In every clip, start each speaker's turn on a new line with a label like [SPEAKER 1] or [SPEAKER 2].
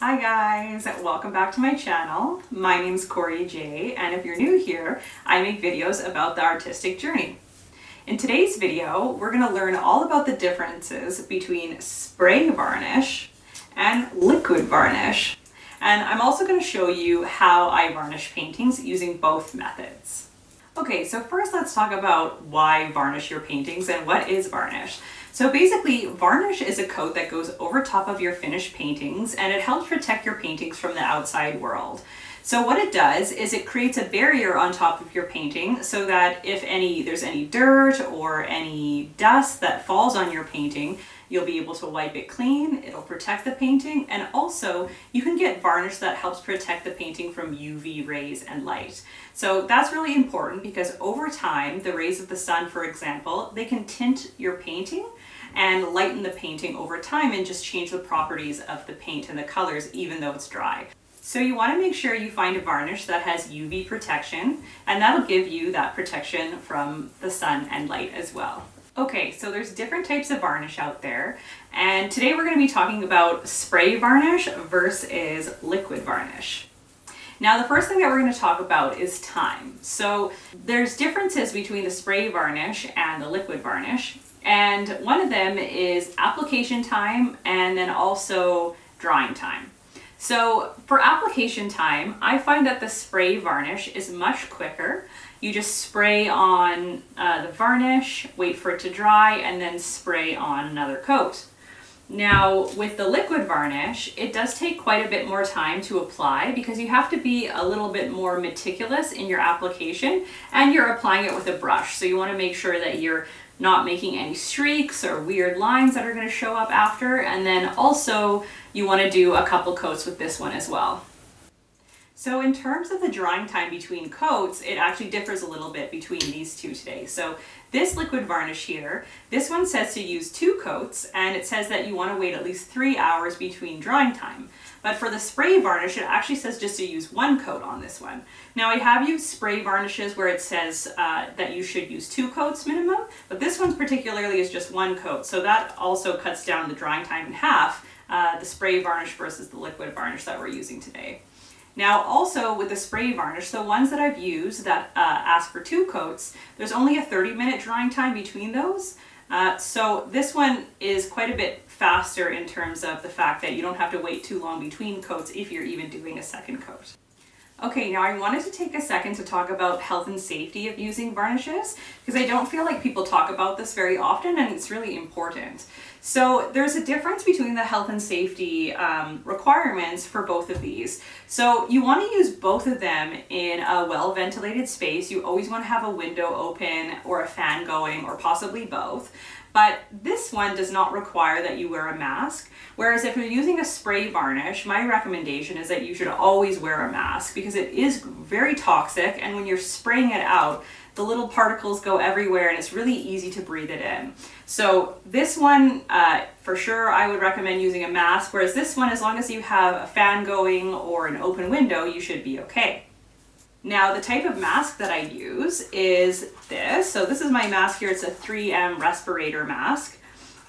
[SPEAKER 1] Hi guys, welcome back to my channel. My name's Corey J, and if you're new here, I make videos about the artistic journey. In today's video, we're going to learn all about the differences between spray varnish and liquid varnish. And I'm also going to show you how I varnish paintings using both methods. Okay, so first let's talk about why varnish your paintings and what is varnish. So basically, varnish is a coat that goes over top of your finished paintings and it helps protect your paintings from the outside world. So what it does is it creates a barrier on top of your painting so that if there's any dirt or any dust that falls on your painting, you'll be able to wipe it clean, it'll protect the painting, and also you can get varnish that helps protect the painting from UV rays and light. So that's really important because over time, the rays of the sun, for example, they can tint your painting and lighten the painting over time and just change the properties of the paint and the colors even though it's dry. So you want to make sure you find a varnish that has UV protection, and that'll give you that protection from the sun and light as well. Okay, so there's different types of varnish out there, and today we're going to be talking about spray varnish versus liquid varnish. Now, the first thing that we're going to talk about is time. So there's differences between the spray varnish and the liquid varnish, and one of them is application time and then also drying time. So for application time, I find that the spray varnish is much quicker. You just spray on the varnish, wait for it to dry, and then spray on another coat. Now, with the liquid varnish, it does take quite a bit more time to apply because you have to be a little bit more meticulous in your application and you're applying it with a brush. So you want to make sure that you're not making any streaks or weird lines that are going to show up after. And then also you want to do a couple coats with this one as well. So in terms of the drying time between coats, it actually differs a little bit between these two today. So this liquid varnish here, this one says to use 2 coats, and it says that you want to wait at least 3 hours between drying time. But for the spray varnish, it actually says just to use 1 coat on this one. Now I have used spray varnishes where it says that you should use 2 coats minimum, but this one particularly is just 1 coat. So that also cuts down the drying time in half, the spray varnish versus the liquid varnish that we're using today. Now also with the spray varnish, the ones that I've used that ask for 2 coats, there's only a 30-minute drying time between those. So this one is quite a bit faster in terms of the fact that you don't have to wait too long between coats if you're even doing a second coat. Okay, now I wanted to take a second to talk about health and safety of using varnishes because I don't feel like people talk about this very often and it's really important. So there's a difference between the health and safety requirements for both of these. So you want to use both of them in a well-ventilated space. You always want to have a window open or a fan going or possibly both. But this one does not require that you wear a mask. Whereas if you're using a spray varnish, my recommendation is that you should always wear a mask because it is very toxic, and when you're spraying it out, the little particles go everywhere and it's really easy to breathe it in. So this one, for sure, I would recommend using a mask, whereas this one, as long as you have a fan going or an open window, you should be okay. Now, the type of mask that I use is this. So this is my mask here. It's a 3M respirator mask,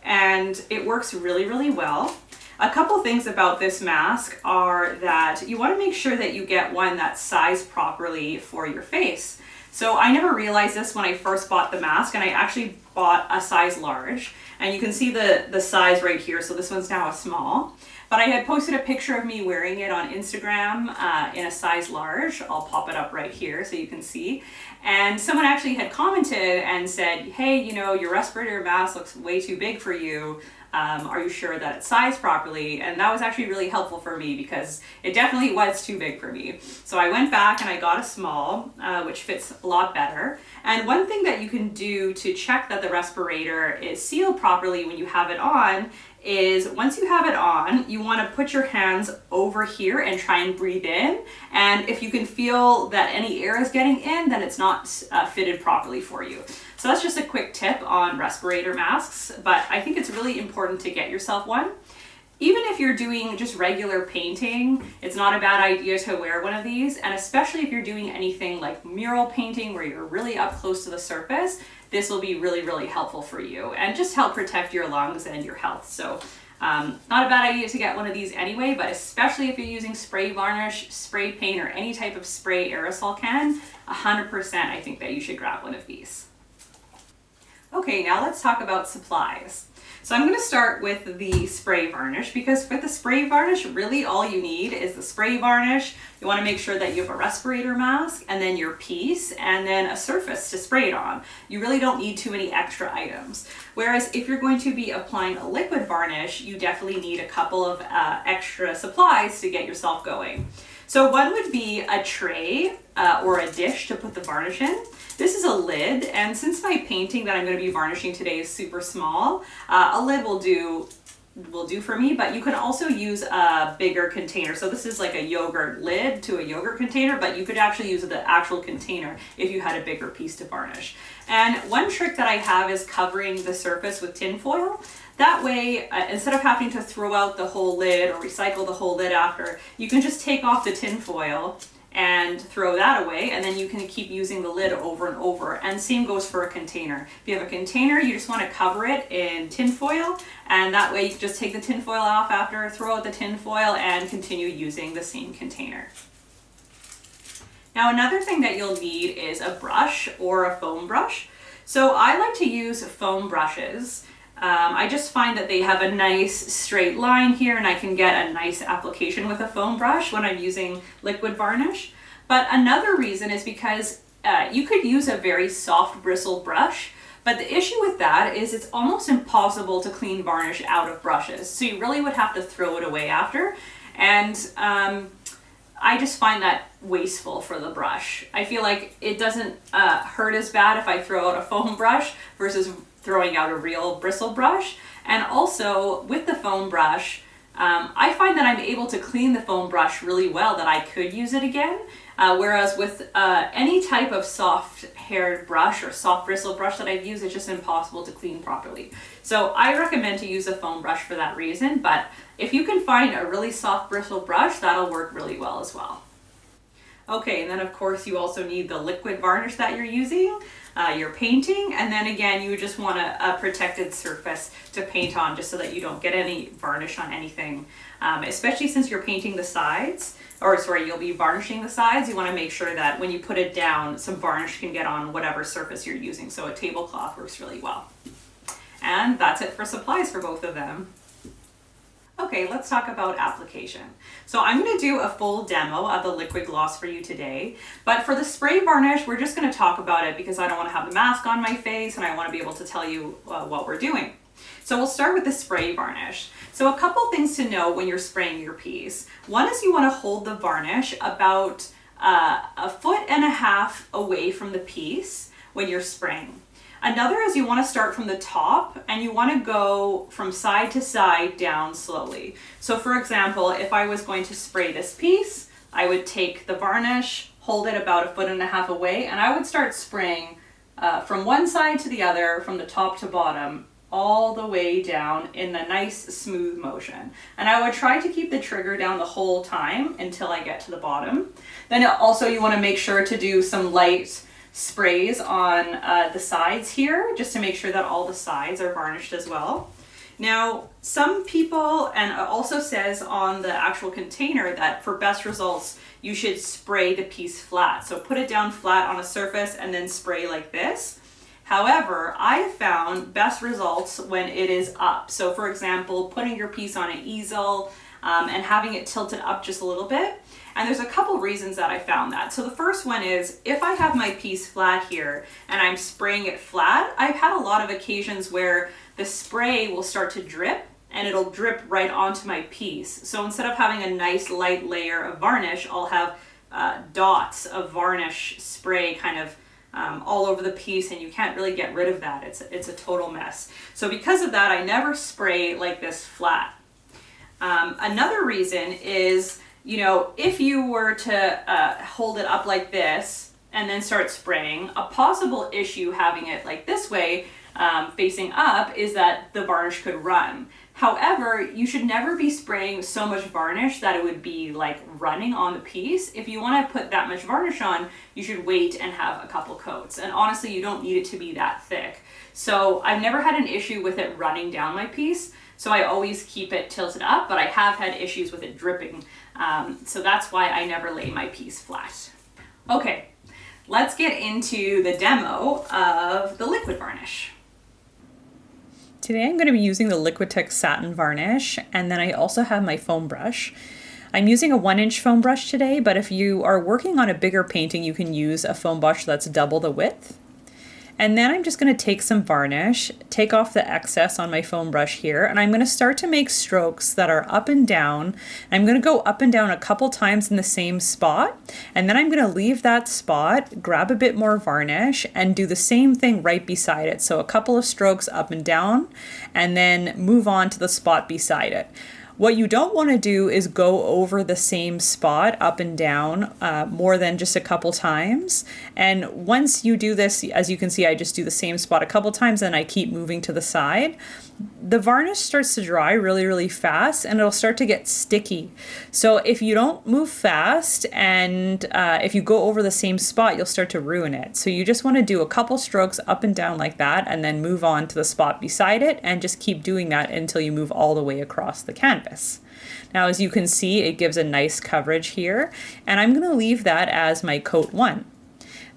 [SPEAKER 1] and it works really, really well. A couple things about this mask are that you want to make sure that you get one that's sized properly for your face. So I never realized this when I first bought the mask, and I actually bought a size large, and you can see the size right here. So this one's now a small. But I had posted a picture of me wearing it on Instagram in a size large. I'll pop it up right here so you can see. And someone actually had commented and said, hey, your respirator mask looks way too big for you. Are you sure that it's sized properly? And that was actually really helpful for me because it definitely was too big for me. So I went back and I got a small, which fits a lot better. And one thing that you can do to check that the respirator is sealed properly when you have it on is once you have it on, you want to put your hands over here and try and breathe in. And if you can feel that any air is getting in, then it's not fitted properly for you. So that's just a quick tip on respirator masks, but I think it's really important to get yourself one. Even if you're doing just regular painting, it's not a bad idea to wear one of these, and especially if you're doing anything like mural painting where you're really up close to the surface, this will be really, really helpful for you and just help protect your lungs and your health. So Not a bad idea to get one of these anyway, but especially if you're using spray varnish, spray paint, or any type of spray aerosol can, 100% I think that you should grab one of these. Okay, now let's talk about supplies. So I'm going to start with the spray varnish, because with the spray varnish, really all you need is the spray varnish. You want to make sure that you have a respirator mask, and then your piece, and then a surface to spray it on. You really don't need too many extra items. Whereas if you're going to be applying a liquid varnish, you definitely need a couple of extra supplies to get yourself going. So one would be a tray or a dish to put the varnish in. This is a lid, and since my painting that I'm going to be varnishing today is super small, a lid will do for me, but you can also use a bigger container. So this is like a yogurt lid to a yogurt container, but you could actually use the actual container if you had a bigger piece to varnish. And one trick that I have is covering the surface with tin foil. That way, instead of having to throw out the whole lid or recycle the whole lid after, you can just take off the tin foil and throw that away, and then you can keep using the lid over and over. And same goes for a container. If you have a container, you just want to cover it in tin foil, and that way you can just take the tin foil off after, throw out the tin foil, and continue using the same container. Now another thing that you'll need is a brush or a foam brush. So I like to use foam brushes. I just find that they have a nice straight line here, and I can get a nice application with a foam brush when I'm using liquid varnish. But another reason is because you could use a very soft bristle brush, but the issue with that is it's almost impossible to clean varnish out of brushes. So you really would have to throw it away after. And I just find that wasteful for the brush. I feel like it doesn't hurt as bad if I throw out a foam brush versus throwing out a real bristle brush. And also with the foam brush, I find that I'm able to clean the foam brush really well, that I could use it again. Whereas with any type of soft haired brush or soft bristle brush that I've used, it's just impossible to clean properly. So I recommend to use a foam brush for that reason, but if you can find a really soft bristle brush, that'll work really well as well. Okay, and then of course you also need the liquid varnish that you're using, your painting, and then again you just want a protected surface to paint on, just so that you don't get any varnish on anything. Especially since you're painting the sides, or sorry, you'll be varnishing the sides, you want to make sure that when you put it down, some varnish can get on whatever surface you're using. So a tablecloth works really well. And that's it for supplies for both of them. Okay, let's talk about application. So I'm going to do a full demo of the liquid gloss for you today, but for the spray varnish, we're just going to talk about it because I don't want to have the mask on my face and I want to be able to tell you what we're doing. So we'll start with the spray varnish. So a couple things to know when you're spraying your piece. One is you want to hold the varnish about 1.5 feet away from the piece when you're spraying. Another is you want to start from the top and you want to go from side to side down slowly. So for example, if I was going to spray this piece, I would take the varnish, hold it about 1.5 feet away, and I would start spraying from one side to the other, from the top to bottom, all the way down in a nice smooth motion. And I would try to keep the trigger down the whole time until I get to the bottom. Then also you want to make sure to do some light sprays on the sides here, just to make sure that all the sides are varnished as well. Now, some people, and it also says on the actual container that for best results, you should spray the piece flat. So put it down flat on a surface and then spray like this. However, I have found best results when it is up. So for example, putting your piece on an easel and having it tilted up just a little bit. And there's a couple reasons that I found that. So the first one is, if I have my piece flat here and I'm spraying it flat, I've had a lot of occasions where the spray will start to drip and it'll drip right onto my piece. So instead of having a nice light layer of varnish, I'll have dots of varnish spray kind of all over the piece, and you can't really get rid of that. It's a total mess. So because of that, I never spray like this flat. Another reason is, you know, if you were to hold it up like this and then start spraying, a possible issue having it like this way, facing up, is that the varnish could run. However, you should never be spraying so much varnish that it would be like running on the piece. If you want to put that much varnish on, you should wait and have a couple coats. And honestly, you don't need it to be that thick. So I've never had an issue with it running down my piece. So I always keep it tilted up, but I have had issues with it dripping. So that's why I never lay my piece flat. Okay, let's get into the demo of the liquid varnish.
[SPEAKER 2] Today I'm going to be using the Liquitex satin varnish, and then I also have my foam brush. I'm using a 1-inch foam brush today, but if you are working on a bigger painting, you can use a foam brush that's double the width. And then I'm just going to take some varnish, take off the excess on my foam brush here, and I'm going to start to make strokes that are up and down. I'm going to go up and down a couple times in the same spot, and then I'm going to leave that spot, grab a bit more varnish, and do the same thing right beside it. So a couple of strokes up and down, and then move on to the spot beside it. What you don't want to do is go over the same spot up and down more than just a couple times. And once you do this, as you can see, I just do the same spot a couple times and I keep moving to the side. The varnish starts to dry really, really fast and it'll start to get sticky. So if you don't move fast and if you go over the same spot, you'll start to ruin it. So you just want to do a couple strokes up and down like that and then move on to the spot beside it and just keep doing that until you move all the way across the canvas. Now, as you can see, it gives a nice coverage here, and I'm going to leave that as my coat 1.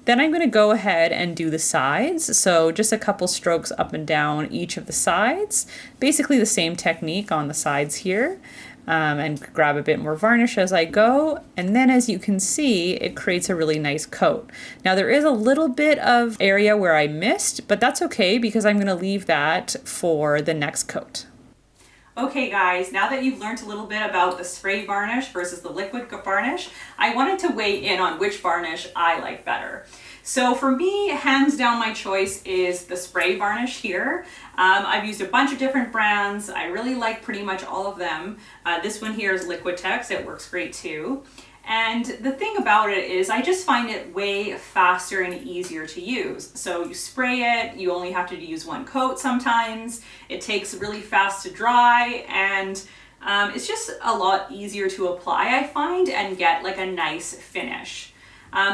[SPEAKER 2] Then I'm going to go ahead and do the sides. So just a couple strokes up and down each of the sides. Basically the same technique on the sides here. And grab a bit more varnish as I go. And then as you can see, it creates a really nice coat. Now there is a little bit of area where I missed, but that's okay because I'm going to leave that for the next coat.
[SPEAKER 1] Okay guys, now that you've learned a little bit about the spray varnish versus the liquid varnish, I wanted to weigh in on which varnish I like better. So for me, hands down my choice is the spray varnish here. I've used a bunch of different brands. I really like pretty much all of them. This one here is Liquitex. It works great too. And the thing about it is I just find it way faster and easier to use. So you spray it, you only have to use one coat sometimes. It takes really fast to dry, and it's just a lot easier to apply, I find, and get like a nice finish.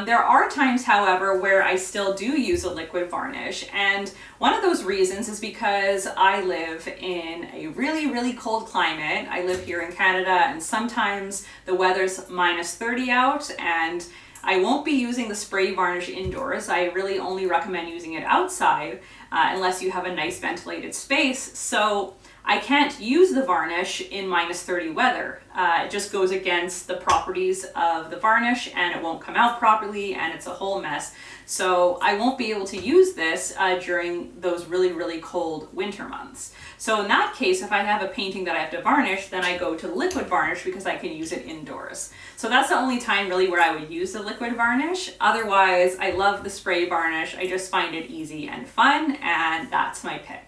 [SPEAKER 1] There are times, however, where I still do use a liquid varnish, and one of those reasons is because I live in a really, really cold climate. I live here in Canada, and sometimes the weather's -30 out, and I won't be using the spray varnish indoors. I really only recommend using it outside unless you have a nice ventilated space. So I can't use the varnish in -30 weather. It just goes against the properties of the varnish and it won't come out properly and it's a whole mess. So I won't be able to use this during those really, really cold winter months. So in that case, if I have a painting that I have to varnish, then I go to liquid varnish because I can use it indoors. So that's the only time really where I would use the liquid varnish. Otherwise, I love the spray varnish. I just find it easy and fun, and that's my pick.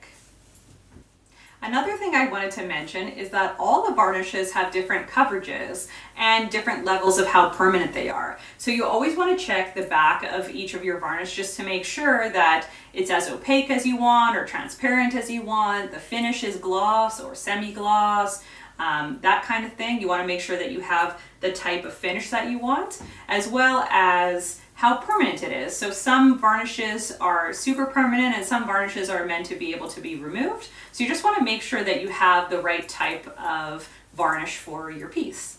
[SPEAKER 1] Another thing I wanted to mention is that all the varnishes have different coverages and different levels of how permanent they are. So you always want to check the back of each of your varnish just to make sure that it's as opaque as you want or transparent as you want, the finish is gloss or semi-gloss, that kind of thing. You want to make sure that you have the type of finish that you want, as well as how permanent it is. So some varnishes are super permanent and some varnishes are meant to be able to be removed. So you just want to make sure that you have the right type of varnish for your piece.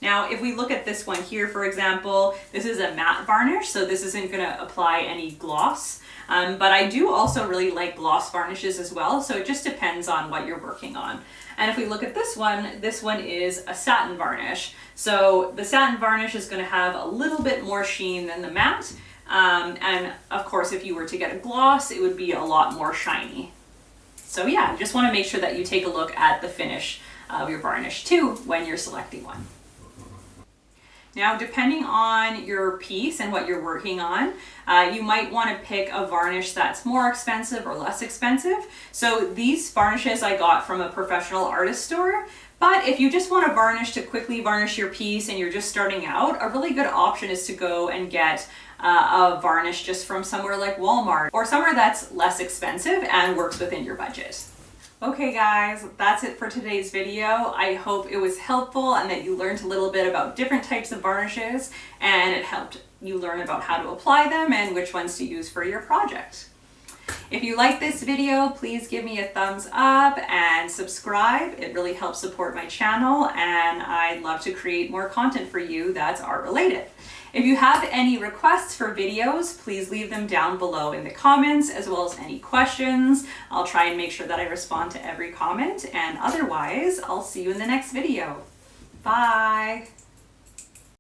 [SPEAKER 1] Now, if we look at this one here, for example, this is a matte varnish, so this isn't going to apply any gloss. But I do also really like gloss varnishes as well, so it just depends on what you're working on. And if we look at this one is a satin varnish. So the satin varnish is going to have a little bit more sheen than the matte. And of course, if you were to get a gloss, it would be a lot more shiny. So yeah, just want to make sure that you take a look at the finish of your varnish too when you're selecting one. Now, depending on your piece and what you're working on, you might want to pick a varnish that's more expensive or less expensive. So these varnishes I got from a professional artist store, but if you just want a varnish to quickly varnish your piece and you're just starting out, a really good option is to go and get a varnish just from somewhere like Walmart or somewhere that's less expensive and works within your budget. Okay guys, that's it for today's video. I hope it was helpful and that you learned a little bit about different types of varnishes and it helped you learn about how to apply them and which ones to use for your project. If you like this video, please give me a thumbs up and subscribe. It really helps support my channel, and I'd love to create more content for you that's art related. If you have any requests for videos, please leave them down below in the comments, as well as any questions. I'll try and make sure that I respond to every comment, and otherwise, I'll see you in the next video. Bye.